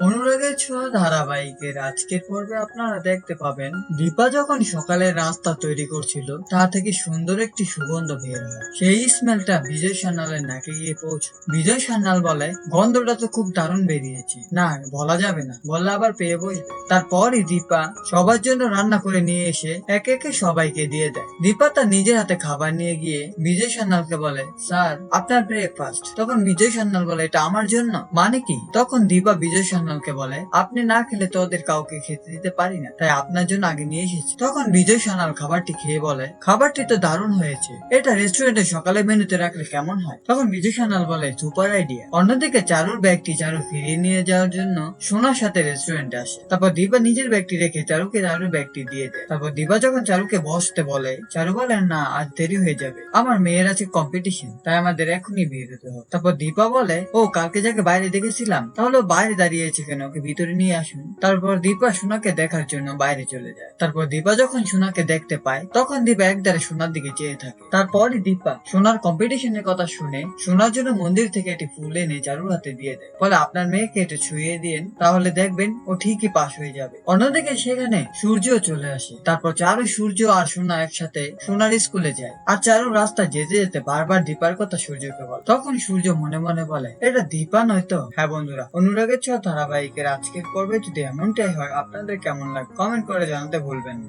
অনুরাগের ছোঁয়া ধারাবাহিকের আজকের পর্বে আপনারা দেখতে পাবেন দীপা যখন সকালে রাস্তা তৈরি করছিল তা থেকে সুন্দর একটি সুগন্ধ বের হয়। সেই স্মেলটা বিজয় সান্যালের নাকে গিয়ে পৌঁছয়। বিজয় সান্যাল বলে, গন্ধটা তো খুব দারুণ বেরিয়েছে, না বলা যাবে না, বললে আবার পেয়ে বসবে। তারপরই দীপা সবার জন্য রান্না করে নিয়ে এসে একে একে সবাইকে দিয়ে দেয়। দীপা তার নিজের হাতে খাবার নিয়ে গিয়ে বিজয় সান্যালকে বলে, স্যার আপনার ব্রেকফাস্ট। তখন বিজয় সান্যাল বলে, এটা আমার জন্য? মানে কি? তখন দীপা বিজয় সান্যালকে বলে, আপনি না খেলে তো ওদের কাউকে খেতে দিতে পারি না, তাই আপনার জন্য আগে নিয়ে এসেছি। তখন বিজয় সান্যাল খাবারটি খেয়ে বলে, খাবারটি তো দারুণ হয়েছে, এটা রেস্টুরেন্টে সকালে মেনুতে রাখলে কেমন হয়? তখন বিজয় সান্যাল বলে, সুপার আইডিয়া। অন্যদিকে চারুর ব্যাগটি চারু ফিরিয়ে নিয়ে যাওয়ার জন্য সোনার সাথে রেস্টুরেন্টে আসে। তারপর দীপা নিজের ব্যাগটি রেখে চারুকে চারুর ব্যাগটি দিয়ে দেয়। তারপর দীপা যখন চারুকে বসতে বলে, চারু বলে, না আজ দেরি হয়ে যাবে, আমার মেয়ের আছে কম্পিটিশন, তাই আমাদের এখনই বের হতে হবে। তারপর দীপা বলে, ও কালকে যাকে বাইরে দেখেছিলাম, তাহলে ও বাইরে দাঁড়িয়েছে কেন, ওকে ভিতরে নিয়ে আসুন। তারপর দীপা সোনাকে দেখার জন্য বাইরে চলে যায়। তারপর দীপা যখন সোনাকে দেখতে পায় তখন দীপা একদারে সোনার দিকে চেয়ে থাকে। তারপরই দীপা সোনার কম্পিটিশনের কথা শুনে সোনার জন্য মন্দির থেকে একটি ফুল এনে চারুর হাতে দিয়ে দেয়, বলে আপনার মেয়েকে এটা ছুঁয়ে দিন, তাহলে দেখবেন ও ঠিকই পাশ হয়ে যাবে। অন্যদিকে সেখানে সূর্য চলে আসে। তারপর চারু, সূর্য আর সোনা একসাথে সোনার স্কুলে যায়। আর চারু রাস্তা যেতে যেতে বারবার দীপার কথা সূর্যকে বলে। তখন সূর্য মনে মনে বলে, এটা দীপা নয়তো? হ্যাঁ বন্ধুরা, অনুরাগের ছোঁয়া ধারাবাহিকের আজকের পর্বে যদি এমনটাই হয়, আপনাদের কেমন লাগে কমেন্ট করে জানাতে ভুলবেন না।